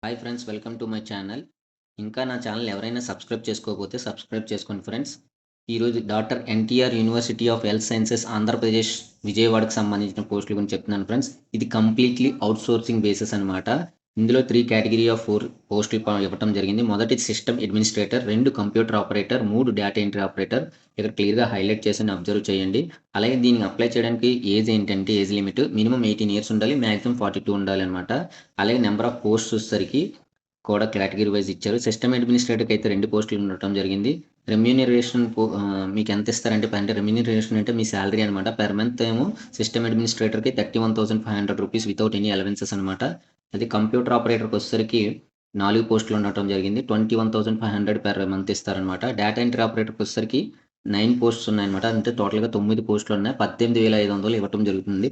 Hi friends, welcome to my channel. ఇంకా నా channel ఎవరైనా సబ్స్క్రైబ్ చేసుకోకపోతే సబ్స్క్రైబ్ చేసుకోండి ఫ్రెండ్స్. ఈరోజు doctor NTR university of health sciences Andhra Pradesh విజయవాడకు సంబంధించిన పోస్టుల గురించి చెప్తున్నాను ఫ్రెండ్స్. ఇది కంప్లీట్లీ అవుట్సోర్సింగ్ బేసిస్ అనమాట. ఇందులో 3 కేటగిరీ ఆఫ్ 4 పోస్టులు ఇవ్వటం జరిగింది. మొదటిది system administrator, 2 computer operator, 3 data entry operator. ఇక్కడ క్లియర్‌గా హైలైట్ చేసి అబ్జర్వ్ చేయండి. అలాగే దీనికి అప్లై చేయడానికి ఏజ్ ఏంటంటే ఏజ్ లిమిట్ మినిమమ్ 18 ఇయర్స్ ఉండాలి. మాక్సిమం 42 ఉండాలనమాట. అలాగే నెంబర్ ఆఫ్ పోస్ట్స్ వచ్చేసరికి కూడా కేటగిరీ వైజ్ ఇచ్చారు. సిస్టమ్ అడ్మినిస్ట్రేటర్‌కి అయితే 2 పోస్టులు ఉండటం జరిగింది. రెమ్యూనరేషన్ మీకు ఎంత ఇస్తారంటే రెమ్యూనరేషన్ అంటే మీ సాలరీ అనమాట. పర్ మంత్ ఏమో సిస్టమ్ అడ్మినిస్ట్రేటర్‌కి 31,500 రూపీస్ వితౌట్ ఎనీ అలవెన్సెస్ అనమాట. అది కంప్యూటర్ ఆపరేటర్‌కి వచ్చేసరికి 4 పోస్టులు ఉండటం జరిగింది. 21,500 పర్ మంత్ ఇస్తారనమాట. డేటా ఎంట్రీ ఆపరేటర్‌కి వచ్చేసరికి 9 పోస్ట్స్ ఉన్నాయన్నమాట. అంటే టోటల్‌గా 9 పోస్టులు ఉన్నాయి. 18,500 ఇవ్వటం జరుగుతుంది.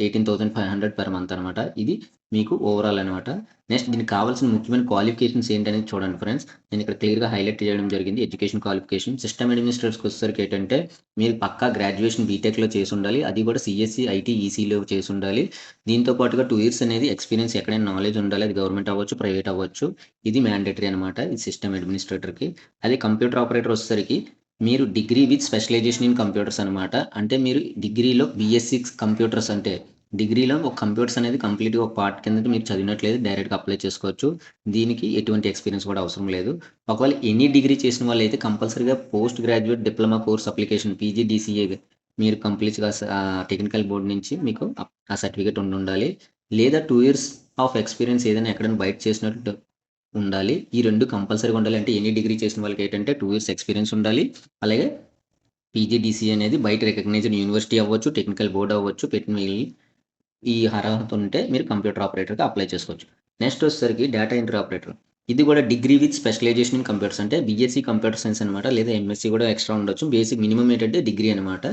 18,500 పర్ మంత్ అనమాట. ఇది మీకు ఓవరాల్ అనమాట. నెక్స్ట్ దీనికి కావాల్సిన ముఖ్యమైన క్వాలిఫికేషన్స్ ఏంటనేది చూడండి ఫ్రెండ్స్. నేను ఇక్కడ క్లియర్‌గా హైలైట్ చేయడం జరిగింది. ఎడ్యుకేషన్ క్వాలిఫికేషన్ సిస్టమ్ అడ్మినిస్ట్రేటర్స్‌కి వచ్చేసరికి ఏంటంటే మీరు పక్కా గ్రాడ్యుయేషన్ బీటెక్‌లో చేసి ఉండాలి. అది కూడా సీఎస్‌సి, ఐటీ, ఈసీలో చేసి ఉండాలి. దీంతో పాటుగా 2 ఇయర్స్ అనేది ఎక్స్‌పీరియన్స్ ఎక్కడైనా నాలెడ్జ్ ఉండాలి. అది గవర్నమెంట్ అవ్వచ్చు, ప్రైవేట్ అవ్వచ్చు. ఇది మ్యాండేటరీ అనమాట. ఇది సిస్టమ్ అడ్మినిస్ట్రేటర్‌కి. అదే కంప్యూటర్ ఆపరేటర్ వచ్చేసరికి మీరు degree with specialisation in computers అనమాట. అంటే మీరు డిగ్రీలో బీఎస్సీ కంప్యూటర్స్ అంటే డిగ్రీలో ఒక కంప్యూటర్స్ అనేది కంప్లీట్‌గా ఒక పార్ట్ కింద మీరు చదివినట్లయితే డైరెక్ట్‌గా అప్లై చేసుకోవచ్చు. దీనికి ఎటువంటి ఎక్స్‌పీరియన్స్ కూడా అవసరం లేదు. ఒకవేళ ఎనీ డిగ్రీ చేసిన వాళ్ళైతే కంపల్సరీగా post graduate diploma course application PGDCA మీరు కంప్లీట్‌గా టెక్నికల్ బోర్డ్ నుంచి మీకు ఆ సర్టిఫికేట్ ఉండాలి. లేదా 2 ఇయర్స్ ఆఫ్ ఎక్స్‌పీరియన్స్ ఏదైనా ఎక్కడైనా బయట చేసినట్టు ఉండాలి. ఈ 2 కంపల్సరీగా ఉండాలి. అంటే ఎనీ డిగ్రీ చేసిన వాళ్ళకి ఏంటంటే 2 ఇయర్స్ ఎక్స్‌పీరియన్స్ ఉండాలి. అలాగే పీజీడీసీఏ అనేది బయట రికగ్నైజ్డ్ యూనివర్సిటీ అవ్వచ్చు, టెక్నికల్ బోర్డ్ అవ్వచ్చు. ఈ అర్హత ఉంటే మీరు కంప్యూటర్ ఆపరేటర్‌గా అప్లై చేసుకోవచ్చు. నెక్స్ట్ వచ్చేసరికి డేటా ఎంట్రీ ఆపరేటర్. ఇది కూడా degree with specialisation in computers అంటే బీఎస్సీ కంప్యూటర్ సైన్స్ అనమాట. లేదా ఎంఎస్సీ కూడా ఎక్స్ట్రా ఉండొచ్చు. బేసిక్ మినిమమ్ ఏంటంటే డిగ్రీ అనమాట.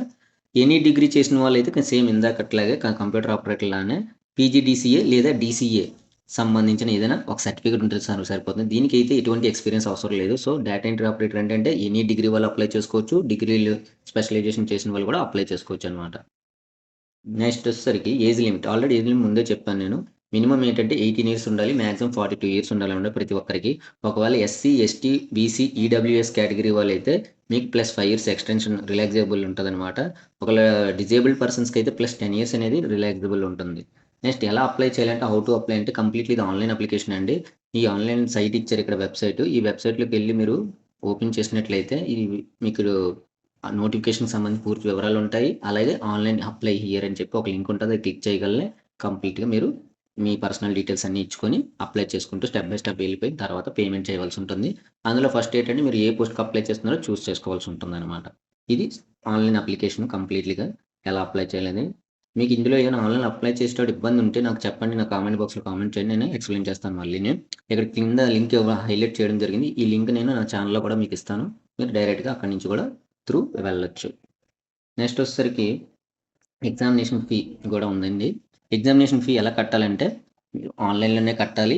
ఎనీ డిగ్రీ చేసిన వాళ్ళైతే సేమ్ ఇందాకట్లాగే కంప్యూటర్ ఆపరేటర్ లానే పీజీడీసీఏ లేదా డీసీఏ సంబంధించిన ఏదైనా ఒక సర్టిఫికేట్ ఉంటే సరిపోతుంది. దీనికైతే ఎటువంటి ఎక్స్‌పీరియన్స్ అవసరం లేదు. సో, డేటా ఎంట్రీ ఆపరేటర్ ఏంటంటే ఎనీ డిగ్రీ వాళ్ళు అప్లై చేసుకోవచ్చు. డిగ్రీలు స్పెషలైజేషన్ చేసిన వాళ్ళు కూడా అప్లై చేసుకోవచ్చనమాట. నెక్స్ట్ వచ్చేసరికి age limit. Already age limit ముందే చెప్పాను నేను. మినిమమ్ ఏంటంటే 18 ఇయర్స్ ఉండాలి. మాక్సిమం 42 ఇయర్స్ ఉండాలన్నమాట ప్రతి ఒక్కరికి. ఒకవేళ SC, ST, BC, EWS category వాళ్ళైతే మీకు ప్లస్ 5 ఇయర్స్ ఎక్స్‌టెన్షన్ రిలాక్సేబుల్ ఉంటదనమాట. ఒకవేళ డిజేబుల్డ్ పర్సన్స్‌కి అయితే ప్లస్ 10 ఇయర్స్ అనేది రిలాక్సేబుల్ ఉంటుంది. నెక్స్ట్ ఎలా అప్లై చేయాలంటే హౌ టు అప్లై అంటే కంప్లీట్‌లీ ఇది ఆన్‌లైన్ అప్లికేషన్ అండి. ఈ ఆన్‌లైన్ సైట్ ఇచ్చారు ఇక్కడ వెబ్‌సైట్. ఈ వెబ్‌సైట్‌లోకెళ్ళి మీరు ఓపెన్ చేసినట్లయితే ఇది మీకు ఆ నోటిఫికేషన్‌కి సంబంధించి పూర్తి వివరాలుంటాయి. అలాగే ఆన్‌లైన్ అప్లై హియర్ అని చెప్పి ఒక లింక్ ఉంటది. అది క్లిక్ చేయగానే కంప్లీట్‌గా మీరు మీ పర్సనల్ డీటెయిల్స్ అన్నీ ఇచ్చుకొని అప్లై చేసుకుంటూ స్టెప్ బై స్టెప్ వెళ్ళిపోయి తర్వాత పేమెంట్ చేయవలసి ఉంటుంది. అందులో ఫస్ట్ ఏంటంటే మీరు ఏ పోస్ట్‌కి అప్లై చేస్తున్నారో చూస్ చేసుకోవాల్సి ఉంటుందనమాట. ఇది ఆన్‌లైన్ అప్లికేషన్ కంప్లీట్‌లీగా ఎలా అప్లై చేయాలని. మీకు ఇందులో ఏమైనా ఆన్‌లైన్‌లో అప్లై చేసేటప్పుడు ఇబ్బంది ఉంటే నాకు చెప్పండి. నా కామెంట్ బాక్స్‌లో కామెంట్ చేయండి. నేను ఎక్స్‌ప్లెయిన్ చేస్తాను మళ్ళీని. ఇక్కడ కింద లింక్ హైలైట్ చేయడం జరిగింది. ఈ లింక్ నేను నా ఛానెల్‌లో కూడా మీకు ఇస్తాను. మీరు డైరెక్ట్‌గా అక్కడి నుంచి కూడా త్రూ వెళ్ళొచ్చు. నెక్స్ట్ వచ్చేసరికి ఎగ్జామినేషన్ ఫీ కూడా ఉందండి. ఎగ్జామినేషన్ ఫీ ఎలా కట్టాలంటే మీరు ఆన్‌లైన్‌లోనే కట్టాలి.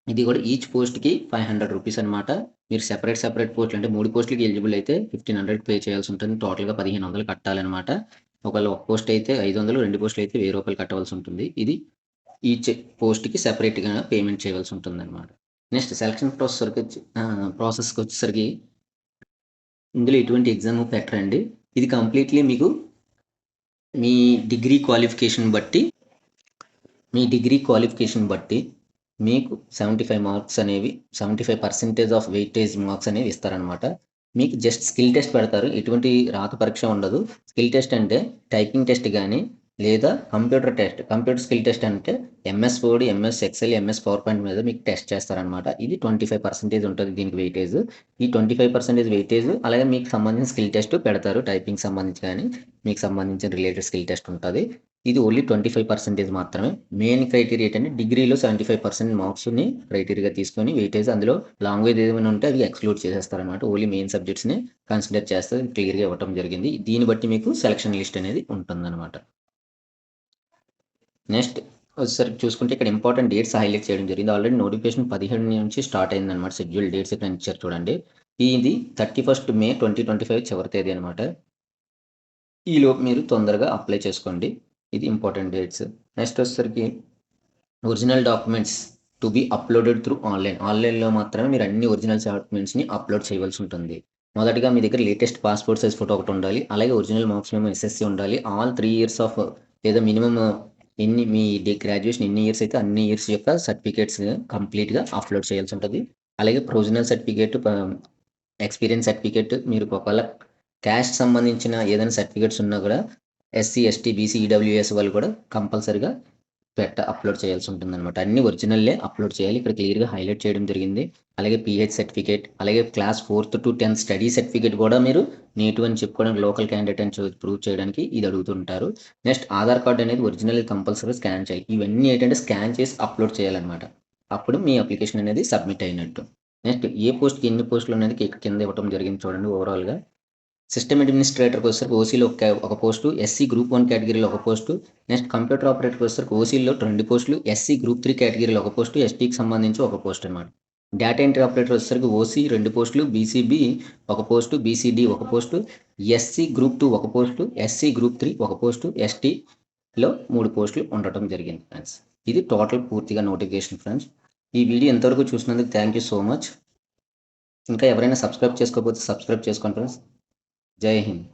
ఇది కూడా ఈచ్ పోస్ట్‌కి 500 రూపీస్ అనమాట. మీరు సెపరేట్ పోస్ట్‌లు అంటే 3 పోస్ట్‌లకి ఎలిజిబుల్ అయితే 1500 పే చేయాల్సి ఉంటుంది. టోటల్‌గా 1500 కట్టాలనమాట. ఒకవేళ ఒక పోస్ట్ అయితే 500, 2 పోస్ట్‌లు అయితే రూ. 1000 కట్టవలసి ఉంటుంది. ఇది ఈచ్ పోస్ట్‌కి సెపరేట్‌గా పేమెంట్ చేయవలసి ఉంటుందనమాట. నెక్స్ట్ సెలక్షన్ ప్రాసెస్‌కొచ్చేసరికి ఇందులో ఎటువంటి ఎగ్జామ్ పెట్టరండి. ఇది కంప్లీట్‌లీ మీకు మీ డిగ్రీ క్వాలిఫికేషన్ బట్టి మీ డిగ్రీ క్వాలిఫికేషన్ బట్టి మీకు 75 మార్క్స్ అనేవి 75% ఆఫ్ వెయిటేజ్ మార్క్స్ అనేవి ఇస్తారనమాట. మీకు జస్ట్ స్కిల్ టెస్ట్ పెడతారు. ఎటువంటి రాత పరీక్ష ఉండదు. స్కిల్ టెస్ట్ అంటే టైపింగ్ టెస్ట్ గాని, లేదా computer test. Computer skill test అంటే MS Word, MS Excel, MS PowerPoint మీద మీకు టెస్ట్ చేస్తారనమాట. ఇది 25% ఉంటది దీనికి వెయిటేజ్. ఈ 25% వెయిటేజ్ అలాగే మీకు సంబంధించిన స్కిల్ టెస్ట్ పెడతారు. టైపింగ్‌కి సంబంధించి గాని, మీకు సంబంధించిన రిలేటెడ్ స్కిల్ టెస్ట్ ఉంటది. ఇది ఓన్లీ 25% మాత్రమే. మెయిన్ క్రైటీరియా ఏంటంటే డిగ్రీలో 75% మార్క్స్‌ని క్రైటీరియాగా తీసుకొని వెయిటేజ్ అందులో లాంగ్వేజ్ ఏమైనా ఉంటే అవి ఎక్స్‌క్లూడ్ చేసేస్తారనమాట. ఓన్లీ మెయిన్ సబ్జెక్ట్స్‌ని కన్సిడర్ చేస్తే క్లియర్‌గా ఇవ్వటం జరిగింది. దీన్ని బట్టి మీకు సెలక్షన్ లిస్ట్ అనేది ఉంటుందనమాట. నెక్స్ట్ వచ్చేసరికి చూసుకుంటే ఇక్కడ ఇంపార్టెంట్ డేట్స్ హైలైట్ చేయడం జరిగింది. ఆల్రెడీ నోటిఫికేషన్ 17 నుంచి స్టార్ట్ అయిందనమాట. షెడ్యూల్ డేట్స్ ఇక్కడ ఇచ్చారు చూడండి. ఇది 31 మే 2025 చివరి తేదీ అనమాట. ఈలోపు మీరు తొందరగా అప్లై చేసుకోండి. ఇది ఇంపార్టెంట్ డేట్స్. నెక్స్ట్ వచ్చేసరికి original documents to be uploaded through ఆన్లైన్లో మాత్రమే మీరు అన్ని ఒరిజినల్ డాక్యుమెంట్స్ని అప్లోడ్ చేయవలసి ఉంటుంది. మొదటగా మీ దగ్గర లేటెస్ట్ పాస్పోర్ట్ సైజ్ ఫోటో ఒకటి ఉండాలి. అలాగే ఒరిజినల్ మార్క్స్ మేము ఎస్ఎస్సి ఉండాలి. ఆల్ 3 ఇయర్స్ ఆఫ్ లేదా మినిమమ్ మీ గ్రాడ్యుయేషన్ ఎన్ని ఇయర్స్ అయితే అన్ని ఇయర్స్ యొక్క సర్టిఫికేట్స్ కంప్లీట్గా అప్లోడ్ చేయాల్సి ఉంటుంది. అలాగే ప్రొవిజనల్ సర్టిఫికేట్, ఎక్స్పీరియన్స్ సర్టిఫికేట్, మీరు ఒకవేళ క్యాస్ట్ సంబంధించిన ఏదైనా సర్టిఫికేట్స్ ఉన్నా కూడా ఎస్సీ, ఎస్టీ, బీసీ, ఈడబ్ల్యూఎస్ వాళ్ళు కూడా కంపల్సరీగా అప్లోడ్ చేయాల్సి ఉంటుందన్నమాట. అన్ని ఒరిజినల్లే అప్లోడ్ చేయాలి. ఇక్కడ క్లియర్గా హైలైట్ చేయడం జరిగింది. అలాగే పీహెచ్ సర్టిఫికేట్, అలాగే class 4th to 10th study certificate కూడా మీరు నేటివ్ అని చెప్పుకోవడానికి, లోకల్ క్యాండిడేట్ అని ప్రూవ్ చేయడానికి ఇది అడుగుతుంటారు. నెక్స్ట్ ఆధార్ కార్డ్ అనేది ఒరిజినల్ కంపల్సరీ స్కాన్ చేయాలి. ఇవన్నీ ఏంటంటే స్కాన్ చేసి అప్లోడ్ చేయాలన్నమాట. అప్పుడు మీ అప్లికేషన్ అనేది సబ్మిట్ అయినట్టు. నెక్స్ట్ ఏ పోస్ట్కి ఎన్ని పోస్టులు అనేది కింద ఇవ్వడం జరిగింది చూడండి. ఓవరాల్గా సిస్టమ్ అడ్మినిస్ట్రేటర్కి వచ్చేసరికి ఓసీలో ఒక పోస్టు, ఎస్సీ గ్రూప్ 1 కేటగిరీలో ఒక పోస్టు, నెక్స్ట్ కంప్యూటర్ ఆపరేటర్కి వచ్చేసరికి ఓసీలో 2 పోస్టులు, ఎస్సీ గ్రూప్ 3 కేటగిరీలో ఒక పోస్టు, ఎస్టీకి సంబంధించి ఒక పోస్ట్ అనమాట. డేటా ఎంట్రీ ఆపరేటర్ వచ్చేసరికి ఓసీ 2 పోస్టులు, బీసీబీ ఒక పోస్టు, బీసీడీ ఒక పోస్టు, ఎస్సీ గ్రూప్ 2 ఒక పోస్టు, ఎస్సీ గ్రూప్ 3 ఒక పోస్టు, ఎస్టీలో 3 పోస్టులు ఉండటం జరిగింది ఫ్రెండ్స్. ఇది టోటల్ పూర్తిగా నోటిఫికేషన్ ఫ్రెండ్స్. ఈ వీడియో ఎంతవరకు చూసినందుకు థ్యాంక్ యూ సో మచ్. ఇంకా ఎవరైనా సబ్స్క్రైబ్ చేసుకోకపోతే సబ్స్క్రైబ్ చేసుకోండి ఫ్రెండ్స్. జై హింద్.